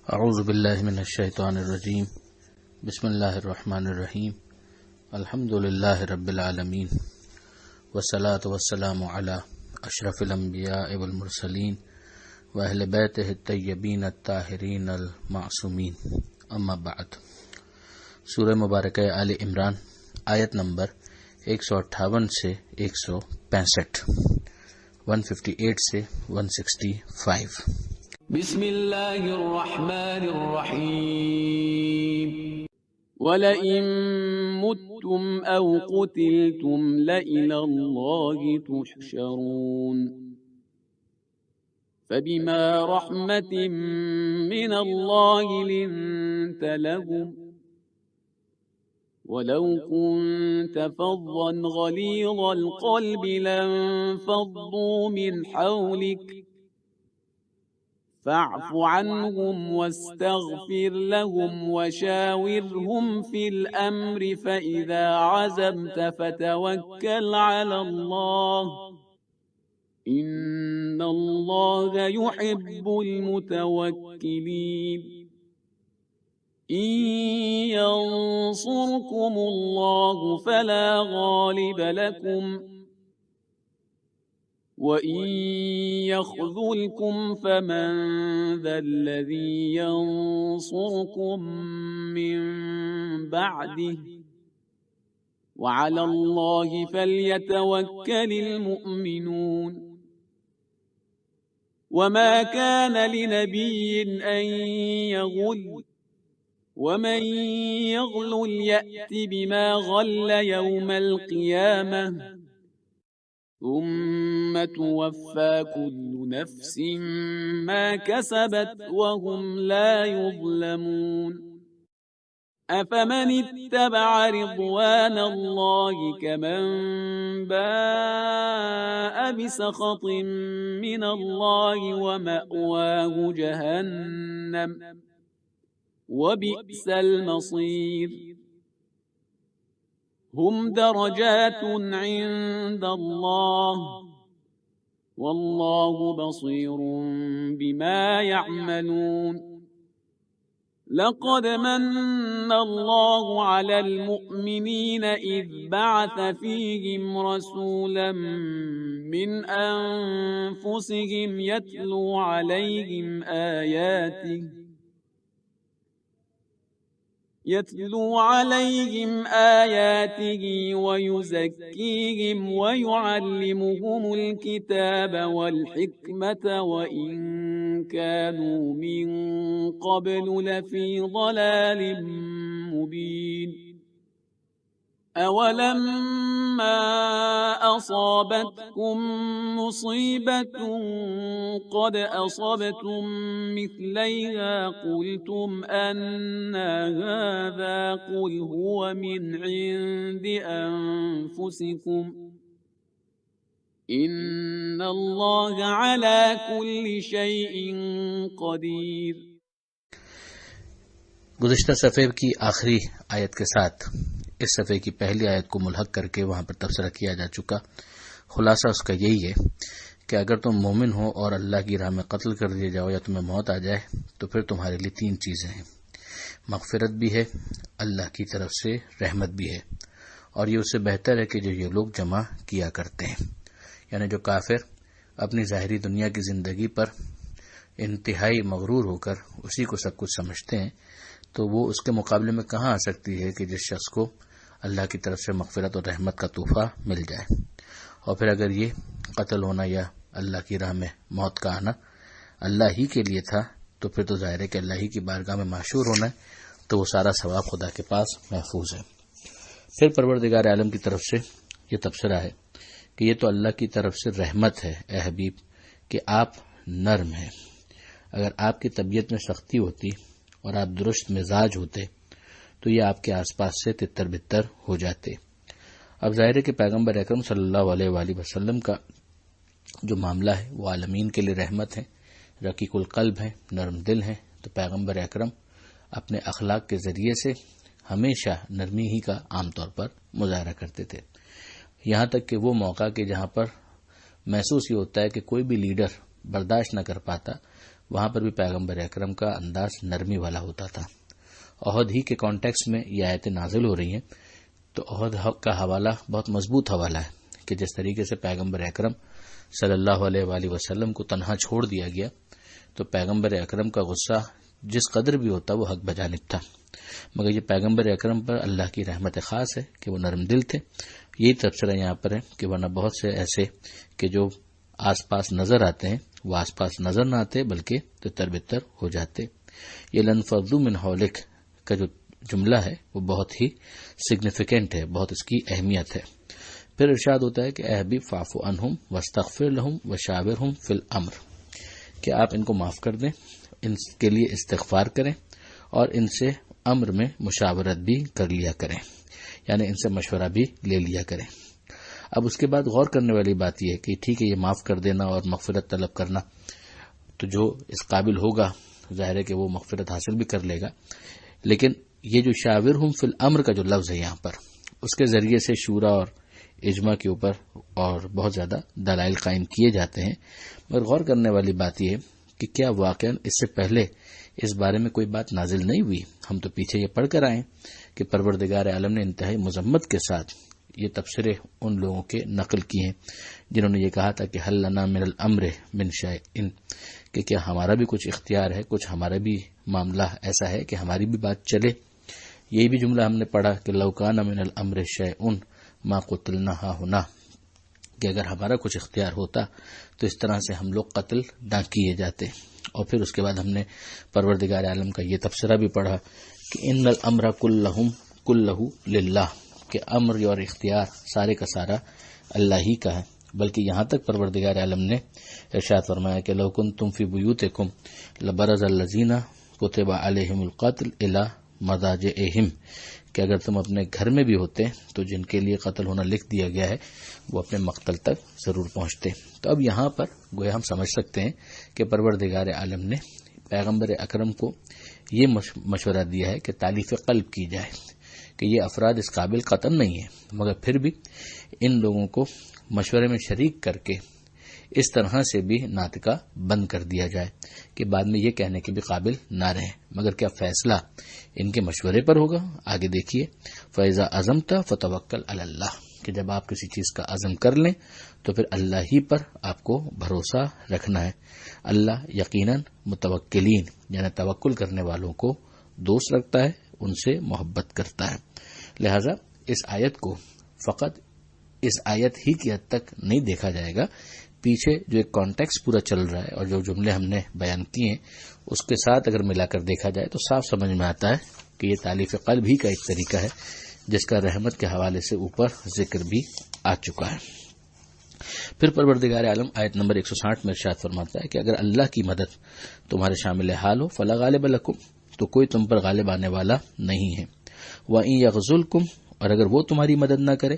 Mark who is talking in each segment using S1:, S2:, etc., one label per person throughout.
S1: اعوذ باللہ من الشیطان الرجیم بسم اللہ الرحمن الرحیم الحمد للہ رب العالمین والصلاة والسلام علی اشرف الانبیاء والمرسلین واہل بیتہ الطیبین الطاہرین المعصومین اما بعد۔ سورہ مبارکہ آل عمران آیت نمبر 158 سے 165، 158 سے 165۔
S2: بسم اللہ الرحمن الرحیم۔ وَلَئِن مُتُّمْ أَوْ قُتِلْتُمْ لَإِلَى اللَّهِ تُحْشَرُونَ فَبِمَا رَحْمَةٍ مِّنَ اللَّهِ لِنتَ لَهُمْ وَلَوْ كُنتَ فَظًّا غَلِيظَ الْقَلْبِ لَانفَضُّوا مِنْ حَوْلِكَ فاعف عنهم واستغفر لهم وشاورهم في الأمر فإذا عزمت فتوكل على الله إن الله يحب المتوكلين إن ينصركم الله فلا غالب لكم وَإِن يَخْذُلْكُمْ فَمَنْ ذَا الَّذِي يَنصُرُكُمْ مِنْ بَعْدِهِ وَعَلَى اللَّهِ فَلْيَتَوَكَّلِ الْمُؤْمِنُونَ وَمَا كَانَ لِنَبِيٍّ أَنْ يَغُلَّ وَمَنْ يَغْلُلْ يَأْتِ بِمَا غَلَّ يَوْمَ الْقِيَامَةِ ثم توفى كل نفس ما كسبت وهم لا يظلمون أفمن اتبع رضوان الله كمن باء بسخط من الله ومأواه جهنم وبئس المصير هم درجات عند الله والله بصير بما يعملون لقد من الله على المؤمنين إذ بعث فيهم رسولا من أنفسهم يتلو عليهم آياته ويزكيهم ويعلمهم الكتاب والحكمة وإن كانوا من قبل لفي ضلال مبين أولما أصابتكم مصيبة قد أصبتم مثليها قلتم أنى هذا قل هو من عند أنفسكم إن الله على كل شيء قدير۔
S1: گزشتہ صفحے کی آخری آیت کے ساتھ اس صفحے کی پہلی آیت کو ملحق کر کے وہاں پر تبصرہ کیا جا چکا۔ خلاصہ اس کا یہی ہے کہ اگر تم مومن ہو اور اللہ کی راہ میں قتل کر دیے جاؤ یا تمہیں موت آ جائے تو پھر تمہارے لیے تین چیزیں ہیں، مغفرت بھی ہے، اللہ کی طرف سے رحمت بھی ہے، اور یہ اس سے بہتر ہے کہ جو یہ لوگ جمع کیا کرتے ہیں، یعنی جو کافر اپنی ظاہری دنیا کی زندگی پر انتہائی مغرور ہو کر اسی کو سب کچھ سمجھتے ہیں، تو وہ اس کے مقابلے میں کہاں آ سکتی ہے کہ جس شخص کو اللہ کی طرف سے مغفرت اور رحمت کا تحفہ مل جائے۔ اور پھر اگر یہ قتل ہونا یا اللہ کی راہ میں موت کا آنا اللہ ہی کے لیے تھا تو پھر تو ظاہر ہے کہ اللہ ہی کی بارگاہ میں محشور ہونا ہے، تو وہ سارا ثواب خدا کے پاس محفوظ ہے۔ پھر پروردگار عالم کی طرف سے یہ تبصرہ ہے کہ یہ تو اللہ کی طرف سے رحمت ہے اے حبیب کہ آپ نرم ہیں۔ اگر آپ کی طبیعت میں سختی ہوتی اور آپ درست مزاج ہوتے تو یہ آپ کے آس پاس سے تتر بتر ہو جاتے۔ اب ظاہر ہے کہ پیغمبر اکرم صلی اللہ علیہ وآلہ وسلم کا جو معاملہ ہے وہ عالمین کے لیے رحمت ہے، رقیق القلب ہے، نرم دل ہے، تو پیغمبر اکرم اپنے اخلاق کے ذریعے سے ہمیشہ نرمی ہی کا عام طور پر مظاہرہ کرتے تھے، یہاں تک کہ وہ موقع کہ جہاں پر محسوس یہ ہوتا ہے کہ کوئی بھی لیڈر برداشت نہ کر پاتا، وہاں پر بھی پیغمبر اکرم کا انداز نرمی والا ہوتا تھا۔ احد ہی کے کانٹیکس میں یہ آیتیں نازل ہو رہی ہیں تو احد کا حوالہ بہت مضبوط حوالہ ہے کہ جس طریقے سے پیغمبر اکرم صلی اللہ علیہ وآلہ وسلم کو تنہا چھوڑ دیا گیا تو پیغمبر اکرم کا غصہ جس قدر بھی ہوتا وہ حق بجانب تھا، مگر یہ پیغمبر اکرم پر اللہ کی رحمت خاص ہے کہ وہ نرم دل تھے۔ یہی تبصرہ یہاں پر ہے کہ ورنہ بہت سے ایسے کہ جو آس پاس نظر آتے ہیں وہ آس پاس نظر نہ آتے بلکہ تتر بتر ہو جاتے۔ یہ لنفضوا من حولک کا جو جملہ ہے وہ بہت ہی سگنیفیکنٹ ہے، بہت اس کی اہمیت ہے۔ پھر ارشاد ہوتا ہے کہ اے حبیب فاعف عنہم واستغفر لہم وشاورہم فی الامر، کہ آپ ان کو معاف کر دیں، ان کے لیے استغفار کریں اور ان سے امر میں مشاورت بھی کر لیا کریں، یعنی ان سے مشورہ بھی لے لیا کریں۔ اب اس کے بعد غور کرنے والی بات یہ ہے کہ ٹھیک ہے یہ معاف کر دینا اور مغفرت طلب کرنا تو جو اس قابل ہوگا ظاہر ہے کہ وہ مغفرت حاصل بھی کر لے گا، لیکن یہ جو شاورہم فی الامر کا جو لفظ ہے یہاں پر اس کے ذریعے سے شورا اور اجماع کے اوپر اور بہت زیادہ دلائل قائم کیے جاتے ہیں، مگر غور کرنے والی بات یہ ہے کہ کیا واقعا اس سے پہلے اس بارے میں کوئی بات نازل نہیں ہوئی؟ ہم تو پیچھے یہ پڑھ کر آئے کہ پروردگار عالم نے انتہائی مذمت کے ساتھ یہ تبصرے ان لوگوں کے نقل کیے ہیں جنہوں نے یہ کہا تھا کہ حل لنا من الامر من شیء، کہ کیا ہمارا بھی کچھ اختیار ہے، کچھ ہمارا بھی معاملہ ایسا ہے کہ ہماری بھی بات چلے۔ یہی بھی جملہ ہم نے پڑھا کہ لو کان من الامر شیء ما قتلنا ہاہنا، کہ اگر ہمارا کچھ اختیار ہوتا تو اس طرح سے ہم لوگ قتل نہ کیے جاتے۔ اور پھر اس کے بعد ہم نے پروردگار عالم کا یہ تبصرہ بھی پڑھا کہ ان الامر کلہ للہ، کہ امر اور اختیار سارے کا سارا اللہ ہی کا ہے، بلکہ یہاں تک پروردگار عالم نے ارشاد فرمایا کہ لو کنتم فی بیوتکم لبرز الذین کتب علیہم القتل الی مضاجعہم، کہ اگر تم اپنے گھر میں بھی ہوتے تو جن کے لیے قتل ہونا لکھ دیا گیا ہے وہ اپنے مقتل تک ضرور پہنچتے۔ تو اب یہاں پر گویا ہم سمجھ سکتے ہیں کہ پروردگار عالم نے پیغمبر اکرم کو یہ مشورہ دیا ہے کہ تالیف قلب کی جائے کہ یہ افراد اس قابل قتل نہیں ہیں، مگر پھر بھی ان لوگوں کو مشورے میں شریک کر کے اس طرح سے بھی ناطقہ بند کر دیا جائے کہ بعد میں یہ کہنے کے بھی قابل نہ رہیں، مگر کیا فیصلہ ان کے مشورے پر ہوگا؟ آگے دیکھیے فَإِذَا عَزَمْتَ فَتَوَكَّلْ عَلَى اللَّهِ، کہ جب آپ کسی چیز کا عزم کر لیں تو پھر اللہ ہی پر آپ کو بھروسہ رکھنا ہے۔ اللہ یقیناً متوکلین یعنی توکل کرنے والوں کو دوست رکھتا ہے، ان سے محبت کرتا ہے۔ لہذا اس آیت کو فقط اس آیت ہی کی حد تک نہیں دیکھا جائے گا، پیچھے جو ایک کانٹیکس پورا چل رہا ہے اور جو جملے ہم نے بیان کیے ہیں اس کے ساتھ اگر ملا کر دیکھا جائے تو صاف سمجھ میں آتا ہے کہ یہ تالیف قلب ہی کا ایک طریقہ ہے جس کا رحمت کے حوالے سے اوپر ذکر بھی آ چکا ہے۔ پھر پروردگار عالم آیت نمبر 160 میں ارشاد فرماتا ہے کہ اگر اللہ کی مدد تمہارے شامل حال ہو فلا غالب لکم، تو کوئی تم پر غالب آنے والا نہیں ہے۔ وَإِن يَغْزُلْكُمْ، اور اگر وہ تمہاری مدد نہ کرے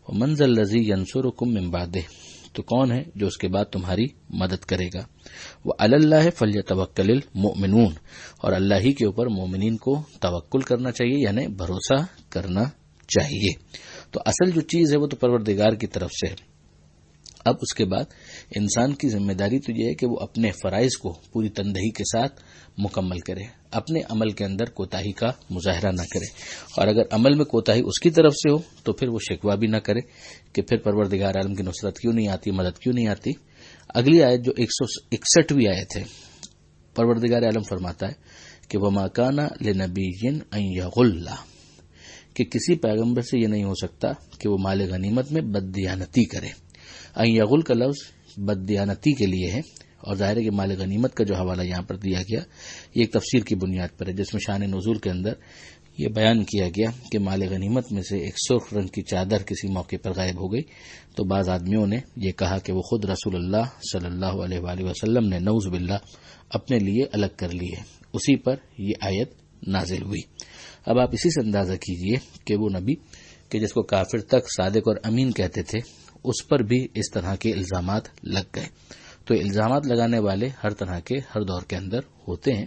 S1: وَمَنْ ذَا الَّذِي يَنْصُرُكُم مِّن بَعْدِهِ، تو کون ہے جو اس کے بعد تمہاری مدد کرے گا۔ وَعَلَى اللَّهِ فَلْيَتَوَكَّلِ الْمُؤْمِنُونَ، اور اللہ ہی کے اوپر مومنین کو توکل کرنا چاہیے یعنی بھروسہ کرنا چاہیے۔ تو اصل جو چیز ہے وہ تو پروردگار کی طرف سے ہے۔ اب اس کے بعد انسان کی ذمہ داری تو یہ ہے کہ وہ اپنے فرائض کو پوری تندہی کے ساتھ مکمل کرے، اپنے عمل کے اندر کوتاہی کا مظاہرہ نہ کرے، اور اگر عمل میں کوتاہی اس کی طرف سے ہو تو پھر وہ شکوہ بھی نہ کرے کہ پھر پروردگار عالم کی نصرت کیوں نہیں آتی، مدد کیوں نہیں آتی۔ اگلی آیت جو 161ویں آیت ہے، پروردگار عالم فرماتا ہے کہ وَمَا كَانَ لِنَبِيٍّ أَن يَغُلَّ، کہ کسی پیغمبر سے یہ نہیں ہو سکتا کہ وہ مال غنیمت میں بددیانتی کرے۔ ان یغل کا لفظ بددیانتی کے لیے ہے، اور ظاہر ہے کہ مال غنیمت کا جو حوالہ یہاں پر دیا گیا یہ ایک تفسیر کی بنیاد پر ہے جس میں شان نزول کے اندر یہ بیان کیا گیا کہ مال غنیمت میں سے ایک سرخ رنگ کی چادر کسی موقع پر غائب ہو گئی تو بعض آدمیوں نے یہ کہا کہ وہ خود رسول اللہ صلی اللہ علیہ وآلہ وسلم نے نعوذ باللہ اپنے لیے الگ کر لی ہے، اسی پر یہ آیت نازل ہوئی۔ اب آپ اسی سے اندازہ کیجئے کہ وہ نبی کہ جس کو کافر تک صادق اور امین کہتے تھے اس پر بھی اس طرح کے الزامات لگ گئے۔ تو الزامات لگانے والے ہر طرح کے ہر دور کے اندر ہوتے ہیں،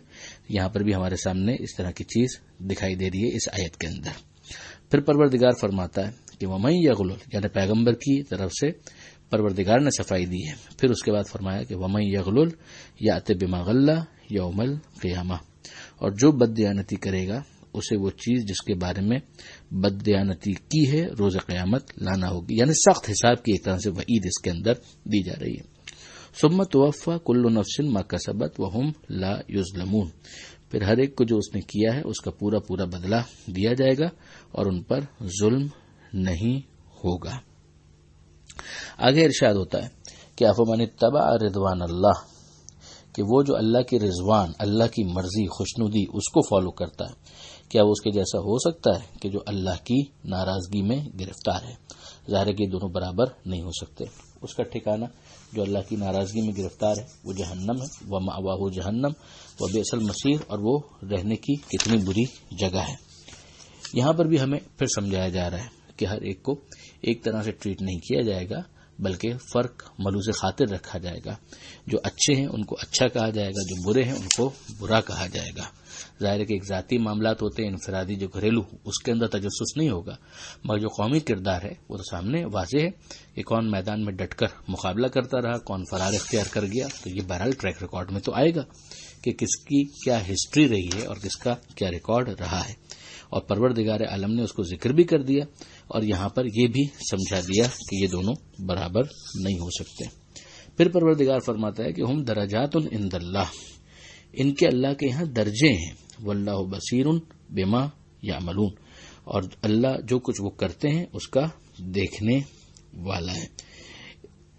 S1: یہاں پر بھی ہمارے سامنے اس طرح کی چیز دکھائی دے رہی ہے اس آیت کے اندر۔ پھر پروردگار فرماتا ہے کہ وَمَن يَغْلُلْ، یعنی پیغمبر کی طرف سے پروردگار نے صفائی دی ہے۔ پھر اس کے بعد فرمایا کہ وَمَن يَغْلُلْ يَأْتِ بِمَا غَلَّ یوم القیامہ، اور جو بد دیانتی کرے گا اسے وہ چیز جس کے بارے میں بد دیانتی کی ہے روز قیامت لانا ہوگی، یعنی سخت حساب کی ایک طرح سے وعید اس کے اندر دی جا رہی ہے۔ ثم توفی کل نفس ما کسبت وهم لا یظلمون، پھر ہر ایک کو جو اس نے کیا ہے اس کا پورا پورا بدلہ دیا جائے گا اور ان پر ظلم نہیں ہوگا۔ آگے ارشاد ہوتا ہے کہ افمن اتبع رضوان اللہ، کہ وہ جو اللہ کی رضوان، اللہ کی مرضی، خوشنودی اس کو فالو کرتا ہے، کیا وہ اس کے جیسا ہو سکتا ہے کہ جو اللہ کی ناراضگی میں گرفتار ہے؟ ظاہر ہے کہ دونوں برابر نہیں ہو سکتے۔ اس کا ٹھکانہ جو اللہ کی ناراضگی میں گرفتار ہے وہ جہنم ہے، ومأواہ جہنم وبئس المصیر، اور وہ رہنے کی کتنی بری جگہ ہے۔ یہاں پر بھی ہمیں پھر سمجھایا جا رہا ہے کہ ہر ایک کو ایک طرح سے ٹریٹ نہیں کیا جائے گا، بلکہ فرق ملوث خاطر رکھا جائے گا۔ جو اچھے ہیں ان کو اچھا کہا جائے گا، جو برے ہیں ان کو برا کہا جائے گا۔ ظاہر ہے کہ ایک ذاتی معاملات ہوتے ہیں، انفرادی جو گھریلو، اس کے اندر تجسس نہیں ہوگا، مگر جو قومی کردار ہے وہ تو سامنے واضح ہے کہ کون میدان میں ڈٹ کر مقابلہ کرتا رہا، کون فرار اختیار کر گیا، تو یہ بہرحال ٹریک ریکارڈ میں تو آئے گا کہ کس کی کیا ہسٹری رہی ہے اور کس کا کیا ریکارڈ رہا ہے، اور پروردگار عالم نے اس کو ذکر بھی کر دیا اور یہاں پر یہ بھی سمجھا دیا کہ یہ دونوں برابر نہیں ہو سکتے۔ پھر پروردگار فرماتا ہے کہ ہم درجات عند اللہ، ان کے اللہ کے یہاں درجے ہیں، واللہ بصیر بما یعملون، اور اللہ جو کچھ وہ کرتے ہیں اس کا دیکھنے والا ہے۔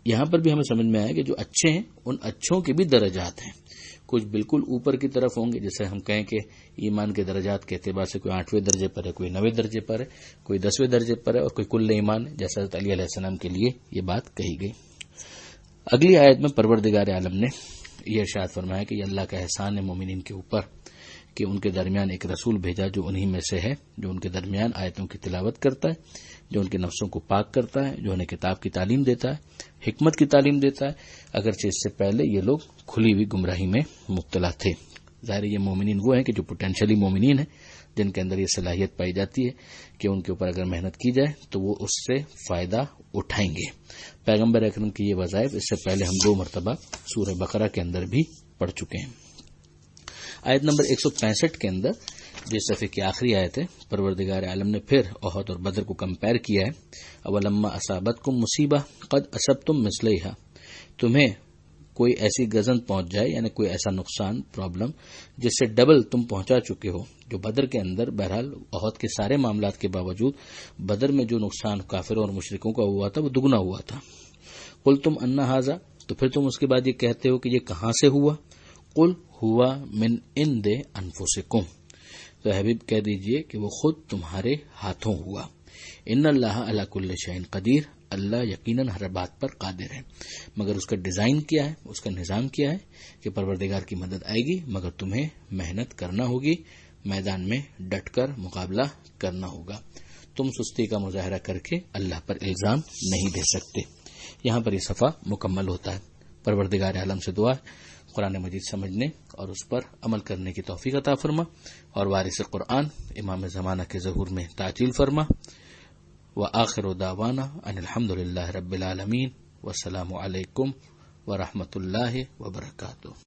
S1: یہاں پر بھی ہمیں سمجھ میں آیا کہ جو اچھے ہیں ان اچھوں کے بھی درجات ہیں، کچھ بالکل اوپر کی طرف ہوں گے، جیسے ہم کہیں کہ ایمان کے درجات کے اعتبار سے کوئی 8ویں درجے پر ہے، کوئی 9ویں درجے پر ہے، کوئی 10ویں درجے پر ہے، اور کوئی کل ایمان ہے، جیسا حضرت علی علیہ السلام کے لیے یہ بات کہی گئی۔ اگلی آیت میں پروردگار عالم نے یہ ارشاد فرمایا کہ یہ اللہ کا احسان ہے مومنین کے اوپر کہ ان کے درمیان ایک رسول بھیجا جو انہی میں سے ہے، جو ان کے درمیان آیتوں کی تلاوت کرتا ہے، جو ان کے نفسوں کو پاک کرتا ہے، جو انہیں کتاب کی تعلیم دیتا ہے، حکمت کی تعلیم دیتا ہے، اگرچہ اس سے پہلے یہ لوگ کھلی ہوئی گمراہی میں مبتلا تھے۔ ظاہر یہ مومنین وہ ہیں کہ جو پوٹینشلی مومنین ہیں، جن کے اندر یہ صلاحیت پائی جاتی ہے کہ ان کے اوپر اگر محنت کی جائے تو وہ اس سے فائدہ اٹھائیں گے۔ پیغمبر اکرم کی یہ وظائف اس سے پہلے ہم 2 مرتبہ سورہ بقرہ کے اندر بھی پڑھ چکے ہیں۔ آیت نمبر 165 کے اندر جس صفحے کی آخری آیت ہے، پروردگار عالم نے پھر احد اور بدر کو کمپیئر کیا ہے۔ اولما اصابتکم مصیبہ قد اصبتم مثلیہا، تمہیں کوئی ایسی گزن پہنچ جائے، یعنی کوئی ایسا نقصان، پرابلم جس سے ڈبل تم پہنچا چکے ہو۔ جو بدر کے اندر بہرحال احد کے سارے معاملات کے باوجود بدر میں جو نقصان کافروں اور مشرکوں کا ہوا تھا وہ دگنا ہوا تھا۔ قلتم ان ھذا، تو پھر تم اس کے بعد یہ کہتے ہو کہ یہ کہاں سے ہوا؟ قل ہوا من عند انفسکم، تو حبیب کہہ دیجئے کہ وہ خود تمہارے ہاتھوں ہوا۔ ان اللہ علی کل شیء قدیر، اللہ یقیناً ہر بات پر قادر ہے، مگر اس کا ڈیزائن کیا ہے، اس کا نظام کیا ہے کہ پروردگار کی مدد آئے گی مگر تمہیں محنت کرنا ہوگی، میدان میں ڈٹ کر مقابلہ کرنا ہوگا۔ تم سستی کا مظاہرہ کر کے اللہ پر الزام نہیں دے سکتے۔ یہاں پر یہ صفحہ مکمل ہوتا ہے۔ پروردگار عالم سے دعا ہے قرآن مجید سمجھنے اور اس پر عمل کرنے کی توفیق عطا فرما، اور وارث قرآن امام زمانہ کے ظہور میں تعجیل فرما۔ وآخر دعوانا ان الحمدللہ رب العالمین، والسلام علیکم ورحمۃ اللہ وبرکاتہ۔